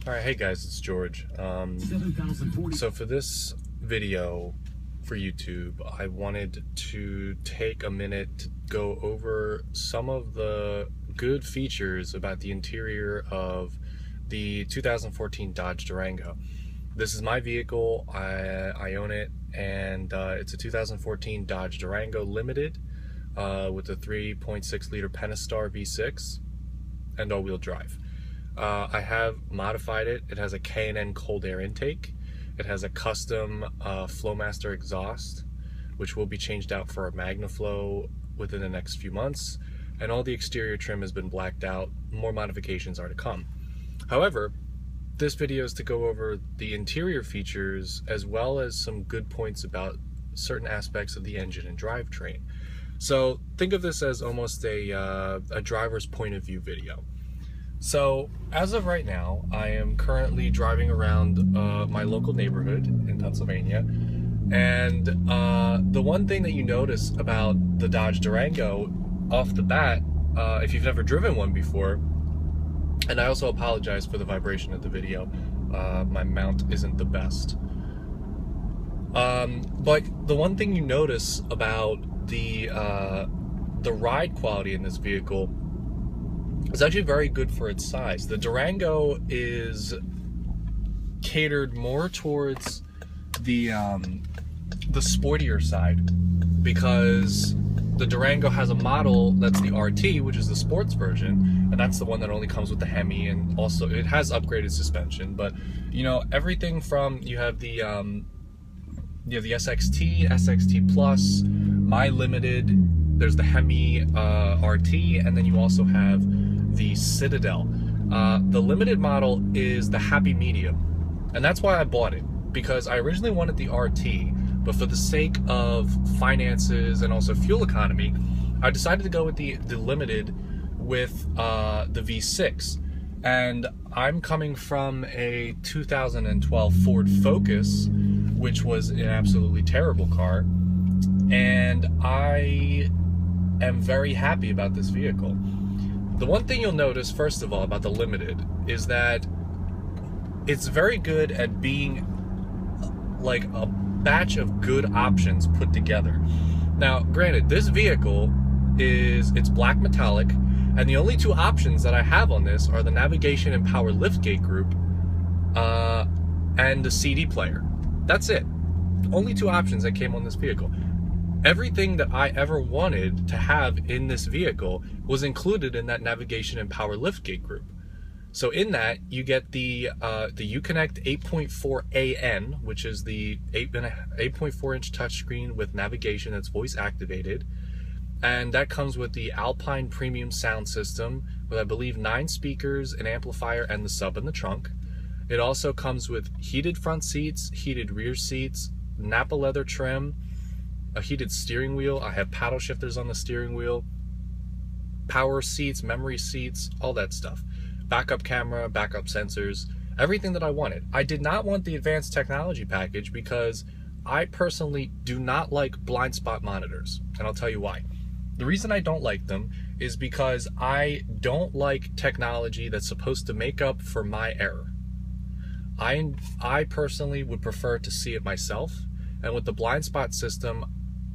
Alright, hey guys, it's George. So for this video for YouTube, I wanted to take a minute to go over some of the good features about the interior of the 2014 Dodge Durango. This is my vehicle, I own it, and it's a 2014 Dodge Durango Limited with a 3.6 liter Pentastar V6 and all-wheel drive. I have modified it. It has a K&N cold air intake. It has a custom Flowmaster exhaust, which will be changed out for a MagnaFlow within the next few months. And all the exterior trim has been blacked out. More modifications are to come. However, this video is to go over the interior features as well as some good points about certain aspects of the engine and drivetrain. So think of this as almost a driver's point of view video. So, as of right now, I am currently driving around my local neighborhood in Pennsylvania, and the one thing that you notice about the Dodge Durango off the bat, if you've never driven one before, and I also apologize for the vibration of the video, my mount isn't the best, but the one thing you notice about the ride quality in this vehicle, it's actually very good for its size. The Durango is catered more towards the sportier side, because the Durango has a model that's the RT, which is the sports version, and that's the one that only comes with the Hemi, and also it has upgraded suspension. But you know, everything from you have the SXT, SXT Plus, My Limited, there's the Hemi RT, and then you also have the Citadel. The limited model is the happy medium, and that's why I bought it, because I originally wanted the RT, but for the sake of finances and also fuel economy, I decided to go with the limited with the V6. And I'm coming from a 2012 Ford Focus, which was an absolutely terrible car, and I am very happy about this vehicle. The one thing you'll notice, first of all, about the Limited is that it's very good at being like a batch of good options put together. Now, granted, this vehicle it's black metallic, and the only two options that I have on this are the navigation and power liftgate group and the CD player. That's it. Only two options that came on this vehicle. Everything that I ever wanted to have in this vehicle was included in that navigation and power liftgate group. So in that, you get the Uconnect 8.4 AN, which is the 8.4 inch touchscreen with navigation that's voice activated, and that comes with the Alpine Premium sound system with, I believe, 9 speakers, an amplifier, and the sub in the trunk. It also comes with heated front seats, heated rear seats, Napa leather trim, a heated steering wheel. I have paddle shifters on the steering wheel, power seats, memory seats, all that stuff. Backup camera, backup sensors, everything that I wanted. I did not want the advanced technology package because I personally do not like blind spot monitors, and I'll tell you why. The reason I don't like them is because I don't like technology that's supposed to make up for my error. I personally would prefer to see it myself, and with the blind spot system,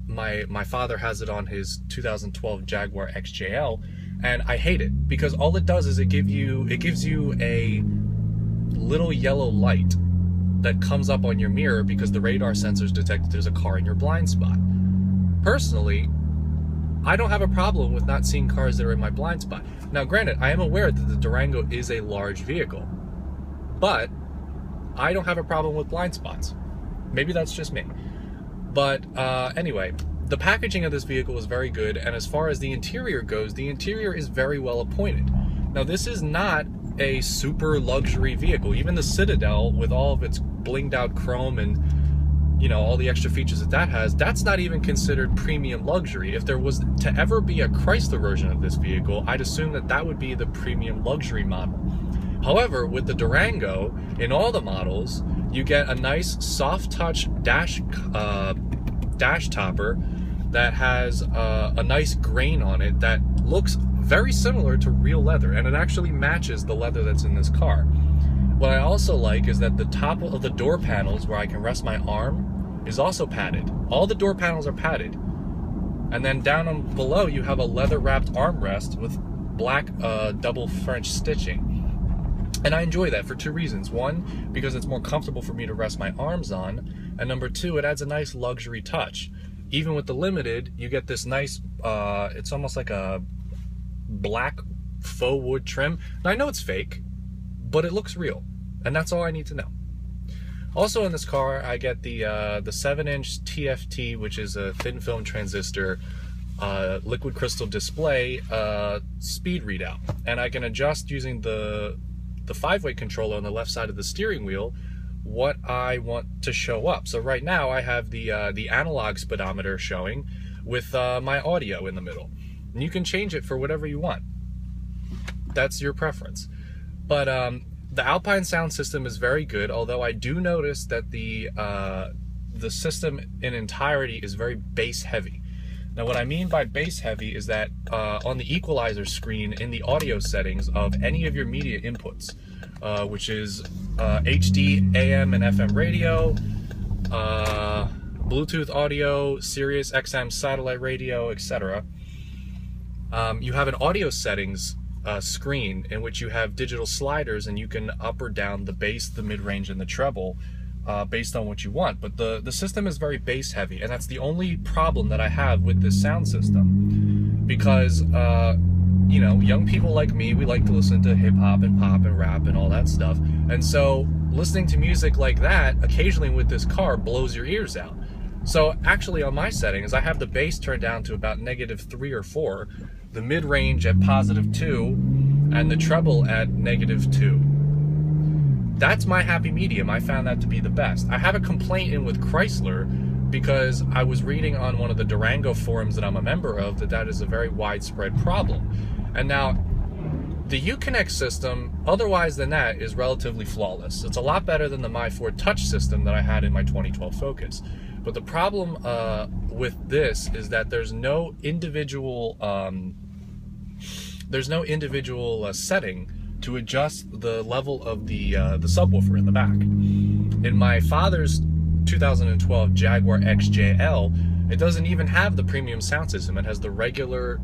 my father has it on his 2012 Jaguar XJL, and I hate it because all it does is it gives you a little yellow light that comes up on your mirror because the radar sensors detect that there's a car in your blind spot. Personally, I don't have a problem with not seeing cars that are in my blind spot. Now, granted, I am aware that the Durango is a large vehicle, but I don't have a problem with blind spots. Maybe that's just me. But anyway, the packaging of this vehicle is very good, and as far as the interior goes, the interior is very well appointed. Now, this is not a super luxury vehicle. Even the Citadel, with all of its blinged out chrome and, you know, all the extra features that has, that's not even considered premium luxury. If there was to ever be a Chrysler version of this vehicle, I'd assume that that would be the premium luxury model. However, with the Durango, in all the models, you get a nice soft touch dash topper that has a nice grain on it that looks very similar to real leather, and it actually matches the leather that's in this car. What I also like is that the top of the door panels where I can rest my arm is also padded. All the door panels are padded. And then down on below you have a leather wrapped armrest with black double French stitching. And I enjoy that for two reasons. One, because it's more comfortable for me to rest my arms on. And number two, it adds a nice luxury touch. Even with the Limited, you get this nice, it's almost like a black faux wood trim. Now I know it's fake, but it looks real. And that's all I need to know. Also in this car, I get the 7-inch TFT, which is a thin film transistor liquid crystal display speed readout. And I can adjust using the 5-way controller on the left side of the steering wheel what I want to show up. So right now I have the analog speedometer showing with my audio in the middle. And you can change it for whatever you want. That's your preference. But the Alpine sound system is very good, although I do notice that the system in entirety is very bass heavy. Now what I mean by bass heavy is that on the equalizer screen in the audio settings of any of your media inputs, which is HD, AM, and FM radio, Bluetooth audio, Sirius XM satellite radio, etc. You have an audio settings screen in which you have digital sliders, and you can up or down the bass, the mid-range, and the treble based on what you want. But the system is very bass heavy, and that's the only problem that I have with this sound system, because you know, young people like me, we like to listen to hip-hop and pop and rap and all that stuff, and so listening to music like that occasionally with this car blows your ears out. So actually on my settings, I have the bass turned down to about -3 or 4, the mid-range at +2, and the treble at -2. That's my happy medium. I found that to be the best. I have a complaint in with Chrysler because I was reading on one of the Durango forums that I'm a member of that is a very widespread problem. And now, the Uconnect system, otherwise than that, is relatively flawless. It's a lot better than the My Ford Touch system that I had in my 2012 Focus. But the problem with this is that there's no individual setting to adjust the level of the subwoofer in the back. In my father's 2012 Jaguar XJL, it doesn't even have the premium sound system. It has the regular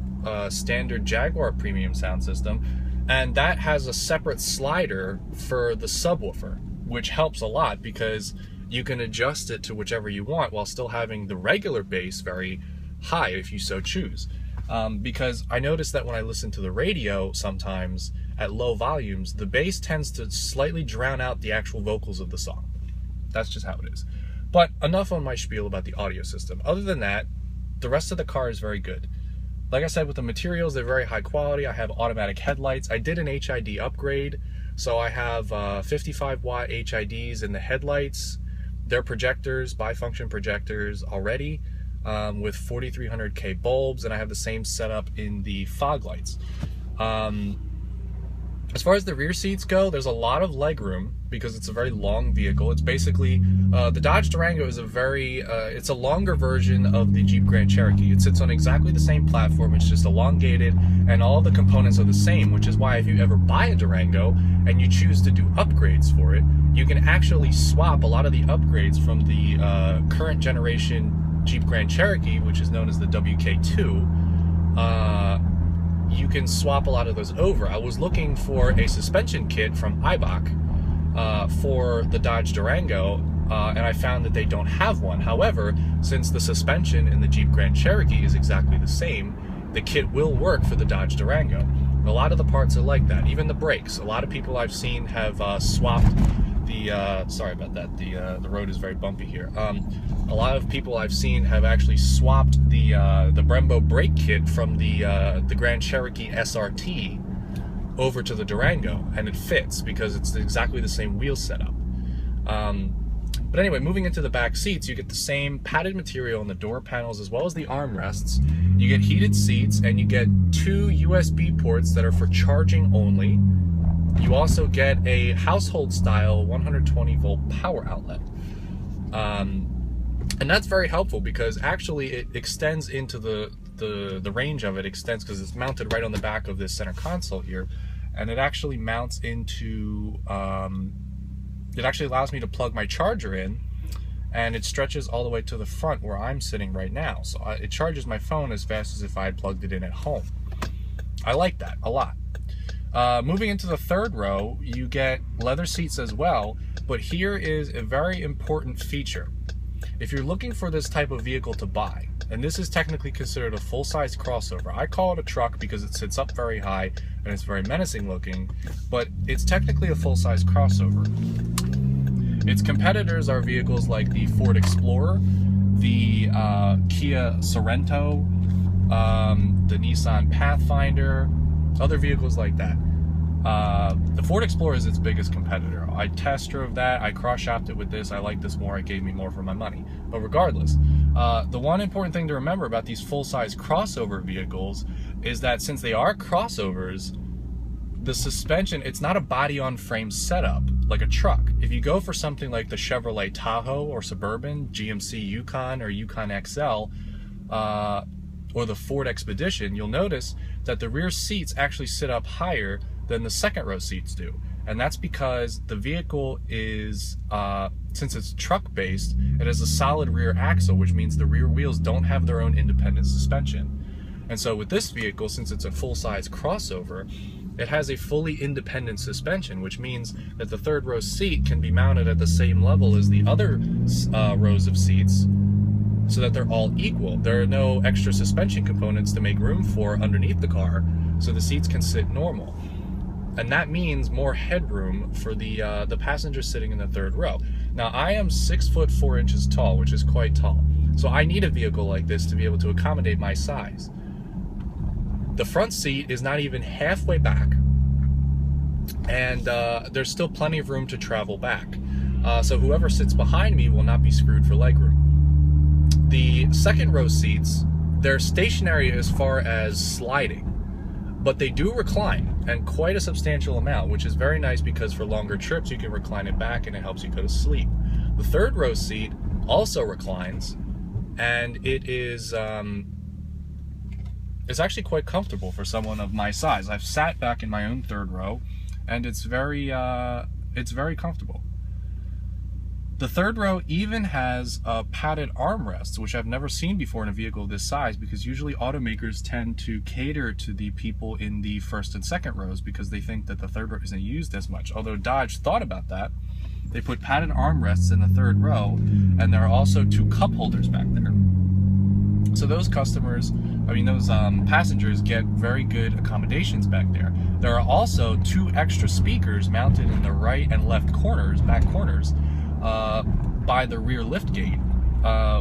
standard Jaguar premium sound system, and that has a separate slider for the subwoofer, which helps a lot because you can adjust it to whichever you want while still having the regular bass very high if you so choose. Because I noticed that when I listen to the radio sometimes at low volumes, the bass tends to slightly drown out the actual vocals of the song. That's just how it is. But enough on my spiel about the audio system. Other than that, the rest of the car is very good. Like I said, with the materials, they're very high quality. I have automatic headlights. I did an HID upgrade, so I have 55-watt HIDs in the headlights. They're projectors, bifunction projectors already, with 4300K bulbs, and I have the same setup in the fog lights. As far as the rear seats go, there's a lot of legroom because it's a very long vehicle. It's basically, the Dodge Durango is it's a longer version of the Jeep Grand Cherokee. It sits on exactly the same platform, it's just elongated, and all the components are the same, which is why if you ever buy a Durango and you choose to do upgrades for it, you can actually swap a lot of the upgrades from the current generation Jeep Grand Cherokee, which is known as the WK2, you can swap a lot of those over. I was looking for a suspension kit from Eibach for the Dodge Durango, and I found that they don't have one. However, since the suspension in the Jeep Grand Cherokee is exactly the same, the kit will work for the Dodge Durango. A lot of the parts are like that. Even the brakes. A lot of people I've seen have swapped the, sorry about that, the road is very bumpy here. A lot of people I've seen have actually swapped the Brembo brake kit from the Grand Cherokee SRT over to the Durango, and it fits because it's exactly the same wheel setup. But anyway, moving into the back seats, you get the same padded material on the door panels as well as the armrests. You get heated seats, and you get 2 USB ports that are for charging only. You also get a household-style 120-volt power outlet. And that's very helpful because actually it extends into the range of it extends because it's mounted right on the back of this center console here. and it actually mounts into, it actually allows me to plug my charger in, and it stretches all the way to the front where I'm sitting right now. So it charges my phone as fast as if I had plugged it in at home. I like that a lot. Moving into the third row, you get leather seats as well, but here is a very important feature. If you're looking for this type of vehicle to buy, and this is technically considered a full-size crossover. I call it a truck because it sits up very high and it's very menacing looking, but it's technically a full-size crossover. Its competitors are vehicles like the Ford Explorer, the Kia Sorento, the Nissan Pathfinder, other vehicles like that. The Ford Explorer is its biggest competitor. I test drove that, I cross-shopped it with this, I like this more, it gave me more for my money. But regardless, the one important thing to remember about these full-size crossover vehicles is that since they are crossovers, the suspension, it's not a body-on-frame setup like a truck. If you go for something like the Chevrolet Tahoe or Suburban, GMC Yukon or Yukon XL, or the Ford Expedition, you'll notice that the rear seats actually sit up higher than the second row seats do. And that's because the vehicle is, since it's truck based, it has a solid rear axle, which means the rear wheels don't have their own independent suspension. And so with this vehicle, since it's a full-size crossover, it has a fully independent suspension, which means that the third row seat can be mounted at the same level as the other rows of seats, so that they're all equal. There are no extra suspension components to make room for underneath the car, so the seats can sit normal. And that means more headroom for the passenger sitting in the third row. Now, I am 6'4" tall, which is quite tall. So I need a vehicle like this to be able to accommodate my size. The front seat is not even halfway back, and there's still plenty of room to travel back. So whoever sits behind me will not be screwed for legroom. The second row seats, they're stationary as far as sliding, but they do recline, and quite a substantial amount, which is very nice because for longer trips you can recline it back and it helps you go to sleep. The third row seat also reclines, and it is it's actually quite comfortable for someone of my size. I've sat back in my own third row, and it's very comfortable. The third row even has padded armrests, which I've never seen before in a vehicle of this size, because usually automakers tend to cater to the people in the first and second rows because they think that the third row isn't used as much. Although Dodge thought about that. They put padded armrests in the third row, and there are also 2 cup holders back there. So those passengers get very good accommodations back there. There are also 2 extra speakers mounted in the right and left corners, back corners, by the rear lift gate,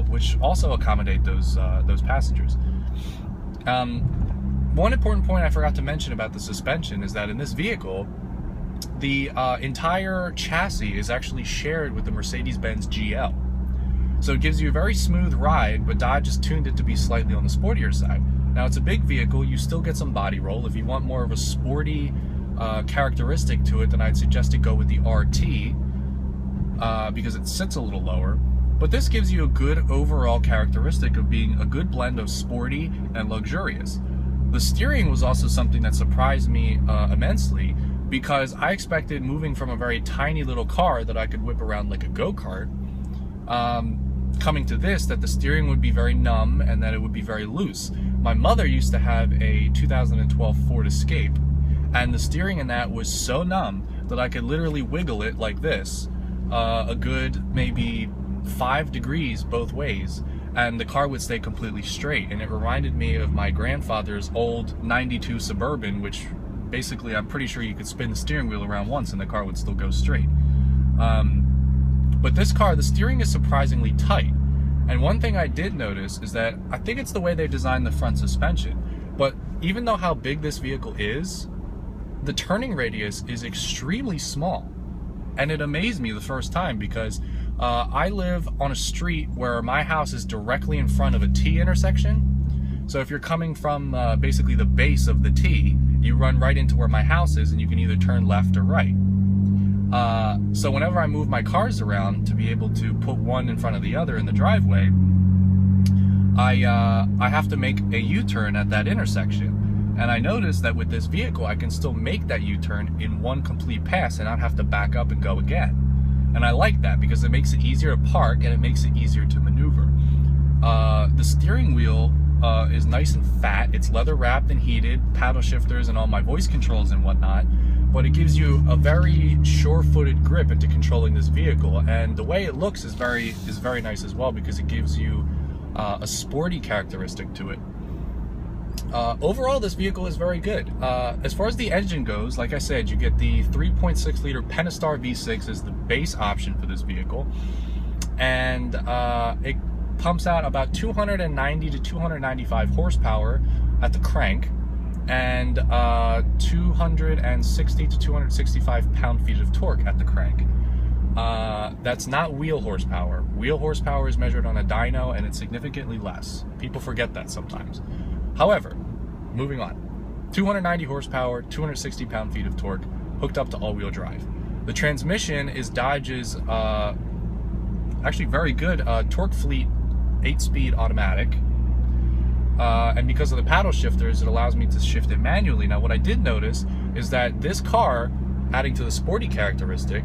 which also accommodate those passengers. One important point I forgot to mention about the suspension is that in this vehicle, the entire chassis is actually shared with the Mercedes-Benz GL. So it gives you a very smooth ride, but Dodge has tuned it to be slightly on the sportier side. Now, it's a big vehicle, you still get some body roll. If you want more of a sporty characteristic to it, then I'd suggest to go with the RT, because it sits a little lower. But this gives you a good overall characteristic of being a good blend of sporty and luxurious. The steering was also something that surprised me immensely, because I expected, moving from a very tiny little car that I could whip around like a go-kart, coming to this, that the steering would be very numb and that it would be very loose. My mother used to have a 2012 Ford Escape, and the steering in that was so numb that I could literally wiggle it like this, a good maybe 5 degrees both ways, and the car would stay completely straight. And it reminded me of my grandfather's old 92 Suburban, which basically I'm pretty sure you could spin the steering wheel around once and the car would still go straight. But this car, the steering is surprisingly tight. And one thing I did notice is that I think it's the way they designed the front suspension, but even though how big this vehicle is, the turning radius is extremely small. And it amazed me the first time, because I live on a street where my house is directly in front of a T intersection. So if you're coming from basically the base of the T, you run right into where my house is, and you can either turn left or right. So whenever I move my cars around to be able to put one in front of the other in the driveway, I have to make a U-turn at that intersection. And I noticed that with this vehicle, I can still make that U-turn in one complete pass and not have to back up and go again. And I like that because it makes it easier to park and it makes it easier to maneuver. The steering wheel is nice and fat. It's leather wrapped and heated, paddle shifters and all my voice controls and whatnot. But it gives you a very sure-footed grip into controlling this vehicle. And the way it looks is very nice as well because it gives you a sporty characteristic to it. Overall, this vehicle is very good. As far as the engine goes, like I said, you get the 3.6 liter Pentastar V6 as the base option for this vehicle, and it pumps out about 290 to 295 horsepower at the crank, and 260 to 265 pound-feet of torque at the crank. That's not wheel horsepower. Wheel horsepower is measured on a dyno, and it's significantly less. People forget that sometimes. However, moving on. 290 horsepower, 260 pound-feet of torque, hooked up to all-wheel drive. The transmission is Dodge's actually very good Torque Fleet 8-speed automatic. And because of the paddle shifters, it allows me to shift it manually. Now, what I did notice is that this car, adding to the sporty characteristic,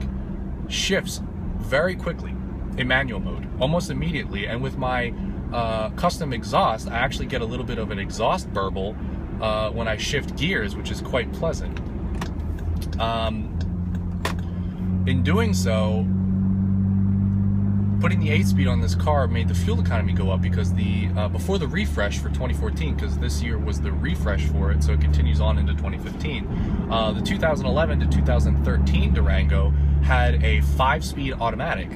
shifts very quickly in manual mode, almost immediately. And with my custom exhaust, I actually get a little bit of an exhaust burble when I shift gears, which is quite pleasant. In doing so, putting the 8-speed on this car made the fuel economy go up because the before the refresh for 2014, because this year was the refresh for it, so it continues on into 2015. The 2011 to 2013 Durango had a 5-speed automatic.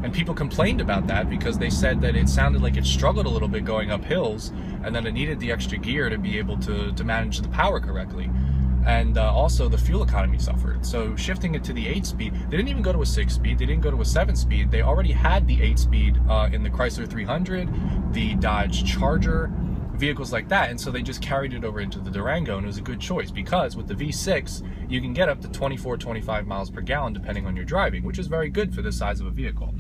And people complained about that because they said that it sounded like it struggled a little bit going up hills, and then it needed the extra gear to be able to manage the power correctly. And also the fuel economy suffered. So shifting it to the 8-speed, they didn't even go to a 6-speed, they didn't go to a 7-speed. They already had the 8-speed in the Chrysler 300, the Dodge Charger, vehicles like that, and so they just carried it over into the Durango, and it was a good choice because with the V6, you can get up to 24-25 miles per gallon depending on your driving, which is very good for this size of a vehicle.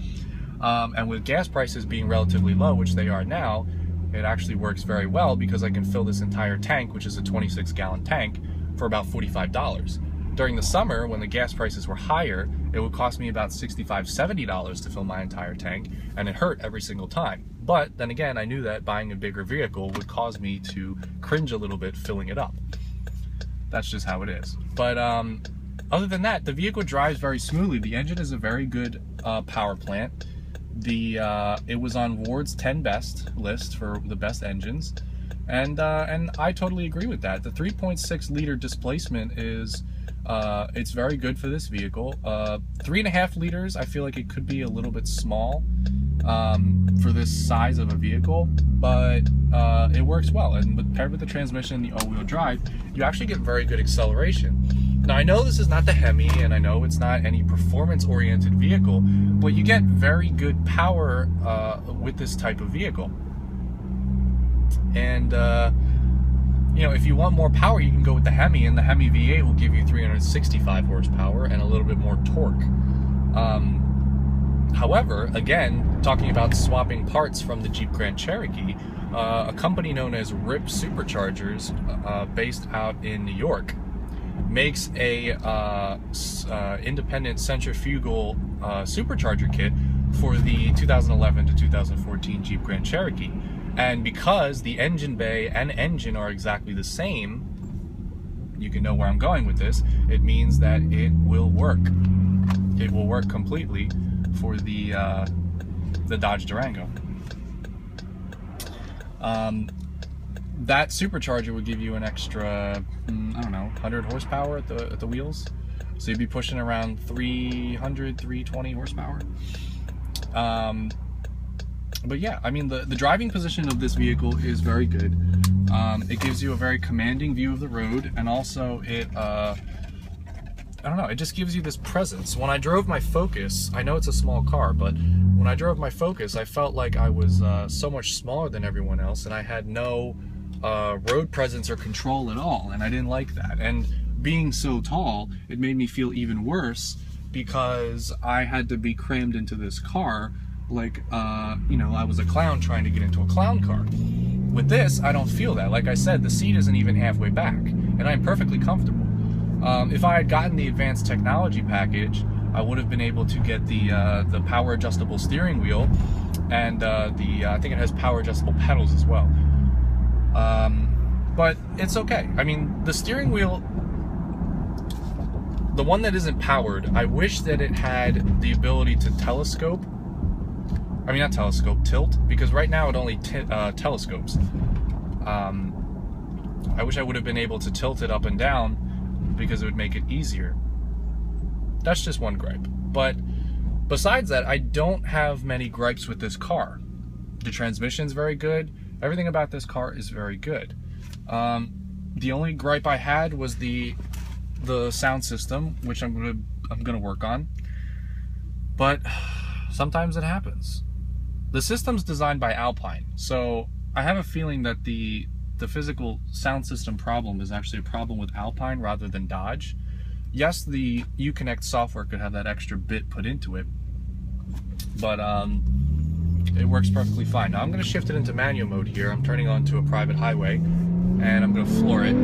And with gas prices being relatively low, which they are now, it actually works very well because I can fill this entire tank, which is a 26-gallon tank, for about $45. During the summer, when the gas prices were higher, it would cost me about $65, $70 to fill my entire tank, and it hurt every single time. But then again, I knew that buying a bigger vehicle would cause me to cringe a little bit filling it up. That's just how it is. But other than that, the vehicle drives very smoothly. The engine is a very good power plant. It was on Ward's 10 best list for the best engines, and I totally agree with that. The 3.6 liter displacement is it's very good for this vehicle. 3.5 liters, I feel like it could be a little bit small for this size of a vehicle, but it works well. And paired with the transmission and the all-wheel drive, you actually get very good acceleration. Now, I know this is not the Hemi, and I know it's not any performance-oriented vehicle, but you get very good power with this type of vehicle. And you know, if you want more power, you can go with the Hemi, and the Hemi V8 will give you 365 horsepower and a little bit more torque. However, again, talking about swapping parts from the Jeep Grand Cherokee, a company known as RIP Superchargers, based out in New York, makes a independent centrifugal supercharger kit for the 2011 to 2014 Jeep Grand Cherokee. And because the engine bay and engine are exactly the same, you can know where I'm going with this, it means that it will work. It will work completely for the Dodge Durango. That supercharger would give you an extra, I don't know, 100 horsepower at the wheels. So you'd be pushing around 300, 320 horsepower. But yeah, I mean, the driving position of this vehicle is very good. It gives you a very commanding view of the road, and also it, I don't know, it just gives you this presence. When I drove my Focus, I know it's a small car, but when I drove my Focus, I felt like I was so much smaller than everyone else, and I had no road presence or control at all, and I didn't like that. And being so tall, it made me feel even worse because I had to be crammed into this car like, you know, I was a clown trying to get into a clown car. With this, I don't feel that. Like I said, the seat isn't even halfway back, and I'm perfectly comfortable. If I had gotten the advanced technology package, I would have been able to get the power adjustable steering wheel, and I think it has power adjustable pedals as well. But it's okay. I mean, the steering wheel, the one that isn't powered, I wish that it had the ability to telescope. I mean, not telescope, tilt, because right now it only telescopes. I wish I would have been able to tilt it up and down because it would make it easier. That's just one gripe. But besides that, I don't have many gripes with this car. The transmission's very good. Everything about this car is very good. The only gripe I had was the sound system, which I'm gonna work on. But sometimes it happens. The system's designed by Alpine, so I have a feeling that the physical sound system problem is actually a problem with Alpine rather than Dodge. Yes, the Uconnect software could have that extra bit put into it, but it works perfectly fine. Now I'm going to shift it into manual mode here. I'm turning onto a private highway, and I'm going to floor it.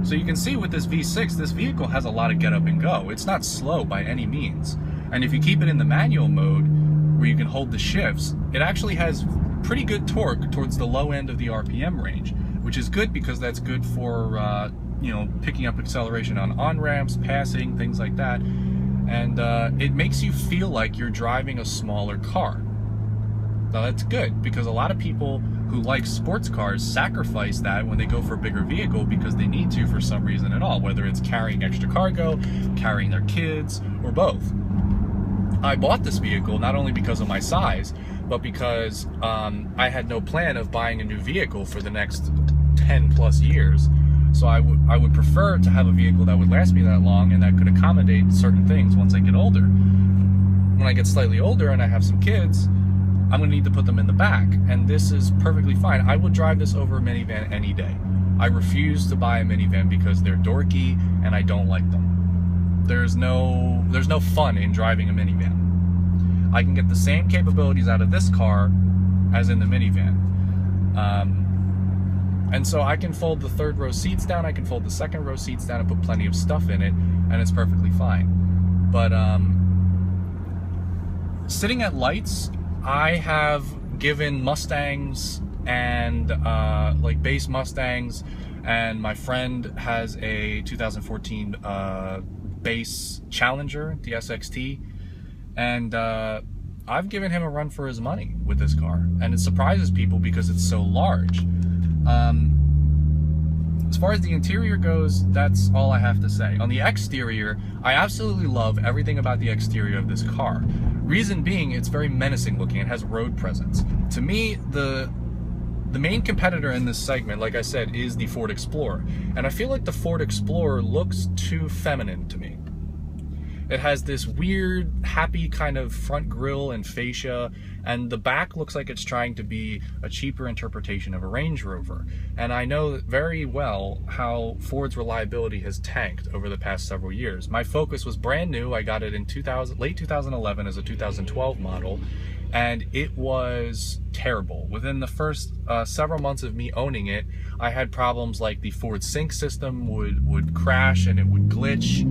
So you can see with this V6, this vehicle has a lot of get up and go. It's not slow by any means. And if you keep it in the manual mode, where you can hold the shifts, it actually has pretty good torque towards the low end of the RPM range, which is good because that's good for you know, picking up acceleration on on-ramps, passing, things like that. And it makes you feel like you're driving a smaller car. Now that's good, because a lot of people who like sports cars sacrifice that when they go for a bigger vehicle because they need to for some reason at all, whether it's carrying extra cargo, carrying their kids, or both. I bought this vehicle not only because of my size, but because I had no plan of buying a new vehicle for the next 10 plus years. So I would prefer to have a vehicle that would last me that long and that could accommodate certain things once I get older. When I get slightly older and I have some kids, I'm going to need to put them in the back, and this is perfectly fine. I would drive this over a minivan any day. I refuse to buy a minivan because they're dorky and I don't like them. There's no fun in driving a minivan. I can get the same capabilities out of this car as in the minivan. And so I can fold the third row seats down, I can fold the second row seats down and put plenty of stuff in it, and it's perfectly fine. But sitting at lights, I have given Mustangs and like base Mustangs, and my friend has a 2014 base Challenger, the SXT, and I've given him a run for his money with this car, and it surprises people because it's so large. As far as the interior goes, that's all I have to say. On the exterior, I absolutely love everything about the exterior of this car. Reason being, it's very menacing looking. It has road presence. To me, the main competitor in this segment, like I said, is the Ford Explorer. And I feel like the Ford Explorer looks too feminine to me. It has this weird, happy kind of front grille and fascia, and the back looks like it's trying to be a cheaper interpretation of a Range Rover. And I know very well how Ford's reliability has tanked over the past several years. My Focus was brand new. I got it in late 2011 as a 2012 model, and it was terrible. Within the first several months of me owning it, I had problems like the Ford Sync system would crash and it would glitch.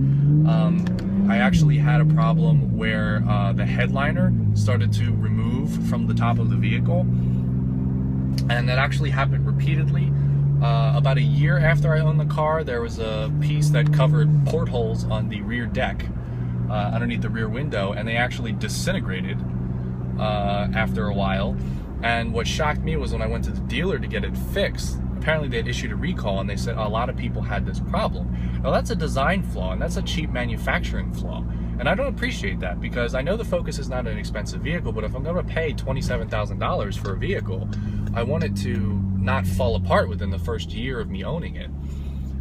I actually had a problem where the headliner started to remove from the top of the vehicle, and that actually happened repeatedly. About a year after I owned the car, there was a piece that covered portholes on the rear deck underneath the rear window, and they actually disintegrated after a while. And what shocked me was when I went to the dealer to get it fixed, apparently they'd issued a recall and they said a lot of people had this problem. Now that's a design flaw, and that's a cheap manufacturing flaw. And I don't appreciate that, because I know the Focus is not an expensive vehicle, but if I'm going to pay $27,000 for a vehicle, I want it to not fall apart within the first year of me owning it.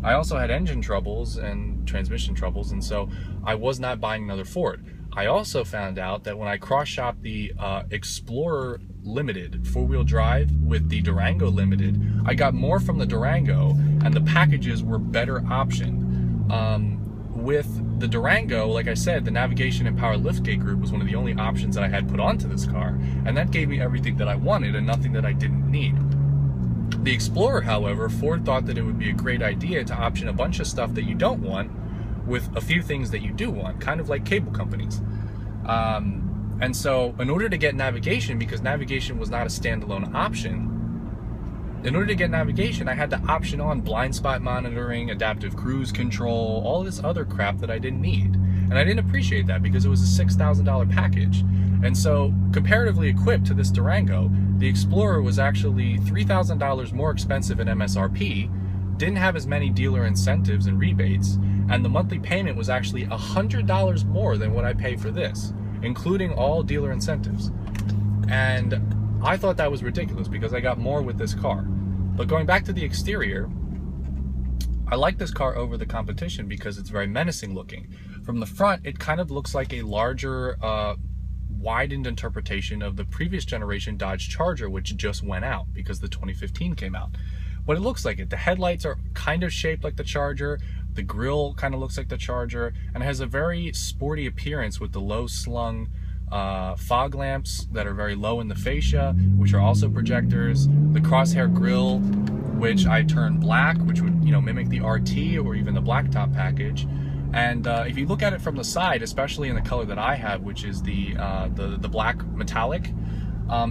I also had engine troubles and transmission troubles, and so I was not buying another Ford. I also found out that when I cross-shopped the Explorer Limited 4-wheel drive with the Durango Limited, I got more from the Durango, and the packages were better option. with the Durango, like I said, the navigation and power liftgate group was one of the only options that I had put onto this car, and that gave me everything that I wanted and nothing that I didn't need. The Explorer, however, Ford thought that it would be a great idea to option a bunch of stuff that you don't want with a few things that you do want, kind of like cable companies. And so in order to get navigation, because navigation was not a standalone option, in order to get navigation, I had to option on blind spot monitoring, adaptive cruise control, all this other crap that I didn't need. And I didn't appreciate that because it was a $6,000 package. And so, comparatively equipped to this Durango, the Explorer was actually $3,000 more expensive in MSRP, didn't have as many dealer incentives and rebates, and the monthly payment was actually $100 more than what I pay for this, including all dealer incentives. And I thought that was ridiculous because I got more with this car. But going back to the exterior, I like this car over the competition because it's very menacing looking. From the front, it kind of looks like a larger, widened interpretation of the previous generation Dodge Charger, which just went out because the 2015 came out. But it looks like it. The headlights are kind of shaped like the Charger. The grille kind of looks like the Charger, and it has a very sporty appearance with the low slung fog lamps that are very low in the fascia, which are also projectors. The crosshair grille, which I turned black, which would, you know, mimic the RT or even the blacktop package. And if you look at it from the side, especially in the color that I have, which is the black metallic,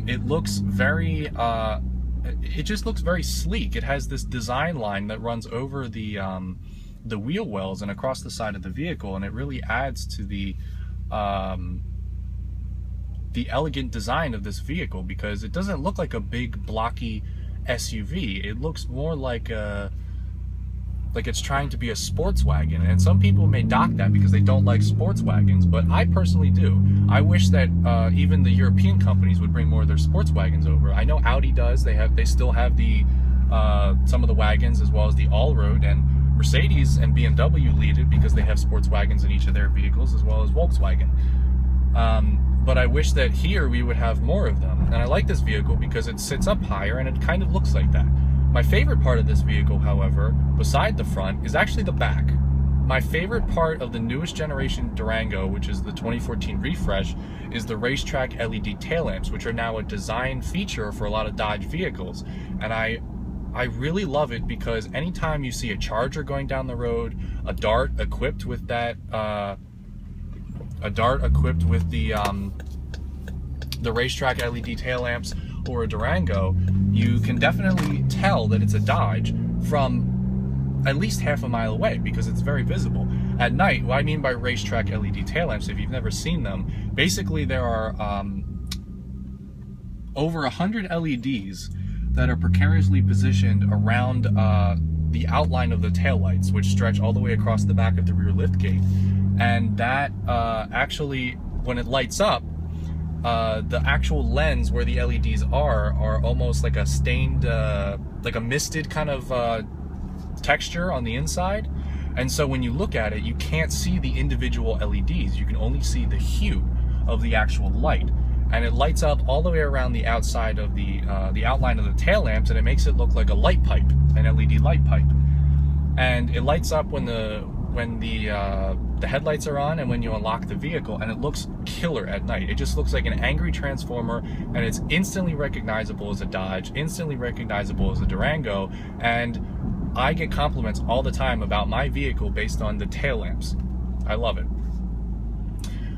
it looks very it just looks very sleek. It has this design line that runs over the wheel wells and across the side of the vehicle, and it really adds to the elegant design of this vehicle, because it doesn't look like a big blocky SUV. It looks more like it's trying to be a sports wagon, and some people may dock that because they don't like sports wagons, but I personally do. I wish that even the European companies would bring more of their sports wagons over. I know Audi does. They still have the some of the wagons as well as the all-road, and Mercedes and BMW lead it because they have sports wagons in each of their vehicles, as well as Volkswagen. But I wish that here we would have more of them. And I like this vehicle because it sits up higher and it kind of looks like that. My favorite part of this vehicle, however, beside the front, is actually the back. My favorite part of the newest generation Durango, which is the 2014 refresh, is the racetrack LED tail lamps, which are now a design feature for a lot of Dodge vehicles. And I really love it because anytime you see a Charger going down the road, a Dart equipped with that, the racetrack LED tail lamps, or a Durango, you can definitely tell that it's a Dodge from at least half a mile away because it's very visible. At night, what I mean by racetrack LED tail lamps, if you've never seen them, basically there are over 100 LEDs that are precariously positioned around the outline of the taillights, which stretch all the way across the back of the rear liftgate. And that actually, when it lights up, the actual lens where the LEDs are almost like a stained, like a misted kind of texture on the inside. And so when you look at it, you can't see the individual LEDs. You can only see the hue of the actual light. And it lights up all the way around the outside of the outline of the tail lamps, and it makes it look like a light pipe, an LED light pipe. And it lights up when the headlights are on and when you unlock the vehicle, and it looks killer at night. It just looks like an angry transformer, and it's instantly recognizable as a Dodge, instantly recognizable as a Durango, and I get compliments all the time about my vehicle based on the tail lamps. I love it.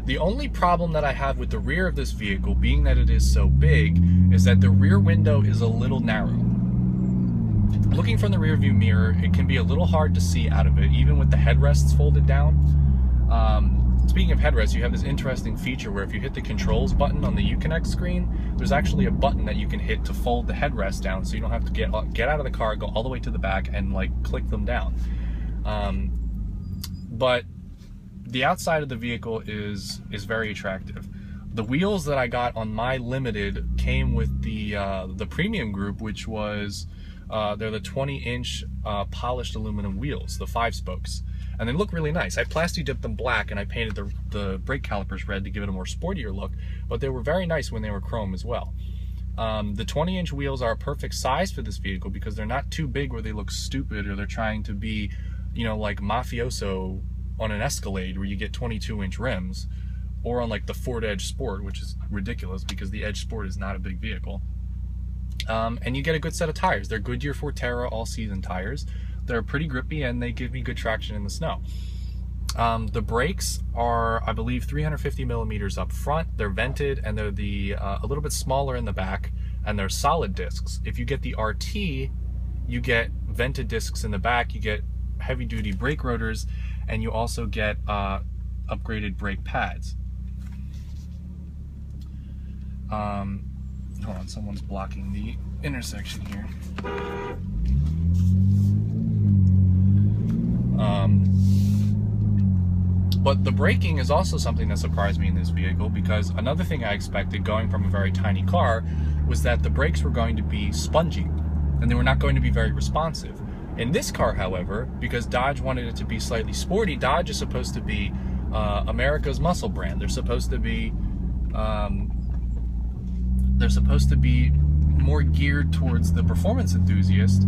The only problem that I have with the rear of this vehicle, being that it is so big, is that the rear window is a little narrow. Looking from the rear view mirror, it can be a little hard to see out of it, even with the headrests folded down. Speaking of headrests, you have this interesting feature where if you hit the controls button on the Uconnect screen, there's actually a button that you can hit to fold the headrest down, so you don't have to get out of the car, go all the way to the back, and like click them down. But the outside of the vehicle is very attractive. The wheels that I got on my Limited came with the premium group, which was they're the 20-inch polished aluminum wheels, the 5-spokes, and they look really nice. I plasti dipped them black and I painted the brake calipers red to give it a more sportier look, but they were very nice when they were chrome as well. The 20-inch wheels are a perfect size for this vehicle because they're not too big where they look stupid or they're trying to be, you know, like mafioso on an Escalade where you get 22-inch rims, or on like the Ford Edge Sport, which is ridiculous because the Edge Sport is not a big vehicle. And you get a good set of tires. They're Goodyear Forterra all-season tires. They're pretty grippy and they give me good traction in the snow. The brakes are, I believe, 350 millimeters up front. They're vented, and they're a little bit smaller in the back, and they're solid discs. If you get the RT, you get vented discs in the back, you get heavy-duty brake rotors, and you also get upgraded brake pads. Hold on, someone's blocking the intersection here. But the braking is also something that surprised me in this vehicle, because another thing I expected going from a very tiny car was that the brakes were going to be spongy and they were not going to be very responsive. In this car, however, because Dodge wanted it to be slightly sporty, Dodge is supposed to be America's muscle brand. They're supposed to be more geared towards the performance enthusiast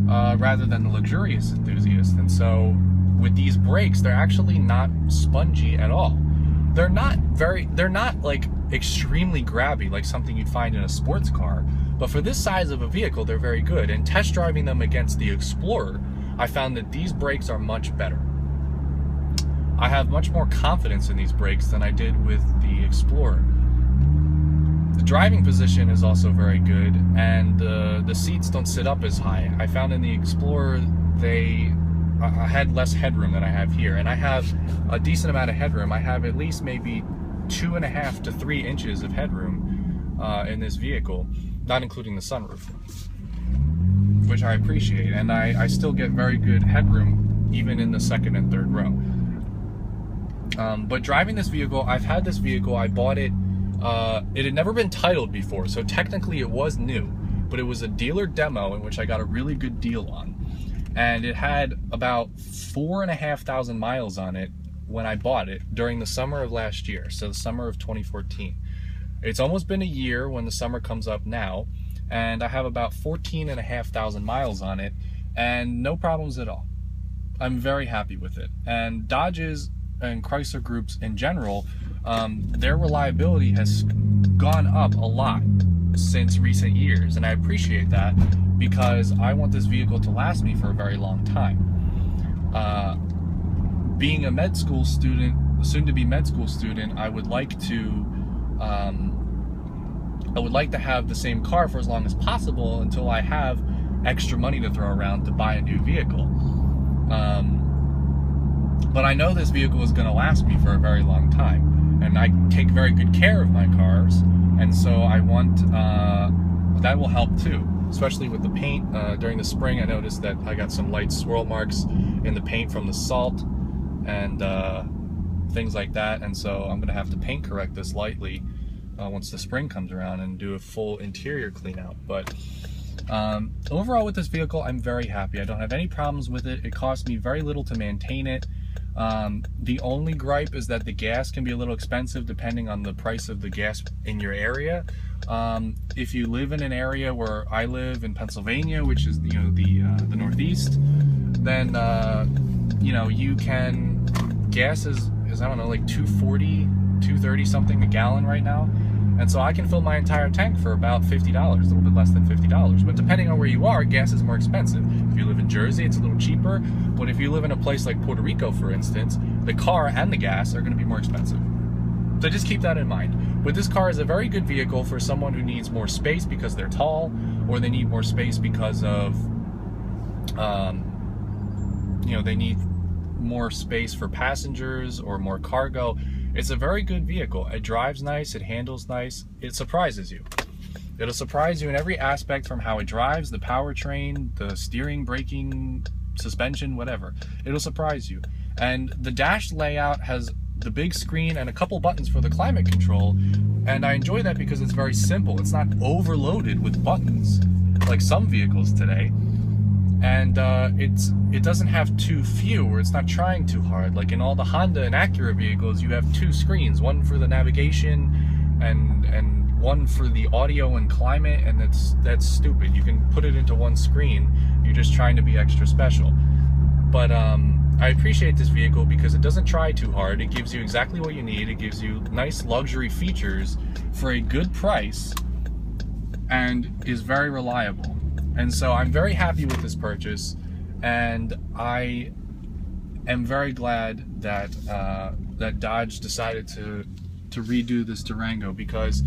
rather than the luxurious enthusiast. And so with these brakes, they're actually not spongy at all. They're not like extremely grabby like something you'd find in a sports car, but for this size of a vehicle, they're very good. And test driving them against the Explorer, I found that these brakes are much better. I have much more confidence in these brakes than I did with the Explorer. The driving position is also very good, and the seats don't sit up as high. I found in the Explorer I had less headroom than I have here, and I have a decent amount of headroom. I have at least maybe 2.5 to 3 inches of headroom in this vehicle, not including the sunroof, which I appreciate, and I still get very good headroom even in the second and third row. But driving this vehicle, I've had this vehicle, I bought it, it had never been titled before, so technically it was new, but it was a dealer demo in which I got a really good deal on. And it had about 4,500 miles on it when I bought it during the summer of last year, so the summer of 2014. It's almost been a year when the summer comes up now, and I have about 14,500 miles on it, and no problems at all. I'm very happy with it. And Dodge's and Chrysler groups in general, their reliability has gone up a lot since recent years, and I appreciate that, because I want this vehicle to last me for a very long time. Being a med school student, soon-to-be med school student, I would like to have the same car for as long as possible until I have extra money to throw around to buy a new vehicle. But I know this vehicle is going to last me for a very long time, and I take very good care of my cars, and so I want that will help too. Especially with the paint. During the spring, I noticed that I got some light swirl marks in the paint from the salt and things like that, and so I'm going to have to paint correct this lightly once the spring comes around and do a full interior clean out. But overall with this vehicle, I'm very happy. I don't have any problems with it. It costs me very little to maintain it. The only gripe is that the gas can be a little expensive depending on the price of the gas in your area. If you live in an area where I live in Pennsylvania, which is the Northeast, then you can, gas is I don't know, like $2.40, $2.30 something a gallon right now, and so I can fill my entire tank for about $50, a little bit less than $50. But depending on where you are, gas is more expensive. If you live in Jersey, it's a little cheaper, but if you live in a place like Puerto Rico, for instance, the car and the gas are going to be more expensive. So just keep that in mind. But this car is a very good vehicle for someone who needs more space because they're tall, or they need more space because of, they need more space for passengers or more cargo. It's a very good vehicle. It drives nice, it handles nice, it surprises you. It'll surprise you in every aspect, from how it drives, the powertrain, the steering, braking, suspension, whatever. It'll surprise you. And the dash layout has the big screen and a couple buttons for the climate control, and I enjoy that because it's very simple. It's not overloaded with buttons like some vehicles today, and it doesn't have too few, or it's not trying too hard. Like in all the Honda and Acura vehicles, you have two screens, one for the navigation and one for the audio and climate, and that's stupid. You can put it into one screen. You're just trying to be extra special. But I appreciate this vehicle because it doesn't try too hard. It gives you exactly what you need. It gives you nice luxury features for a good price and is very reliable. And so I'm very happy with this purchase, and I am very glad that that Dodge decided to redo this Durango, because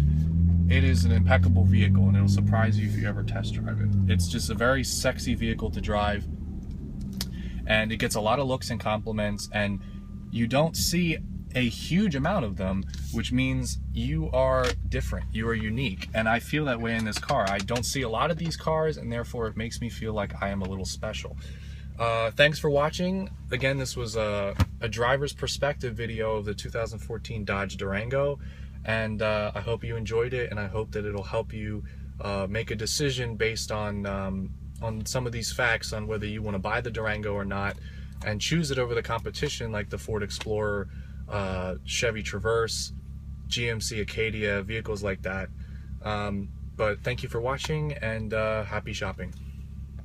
it is an impeccable vehicle and it'll surprise you if you ever test drive it. It's just a very sexy vehicle to drive, and it gets a lot of looks and compliments, and you don't see a huge amount of them, which means you are different, you are unique, and I feel that way in this car. I don't see a lot of these cars, and therefore it makes me feel like I am a little special. Thanks for watching. Again, this was a driver's perspective video of the 2014 Dodge Durango, and I hope you enjoyed it, and I hope that it'll help you make a decision based on some of these facts on whether you want to buy the Durango or not, and choose it over the competition like the Ford Explorer, Chevy Traverse, GMC Acadia, vehicles like that. But thank you for watching, and happy shopping.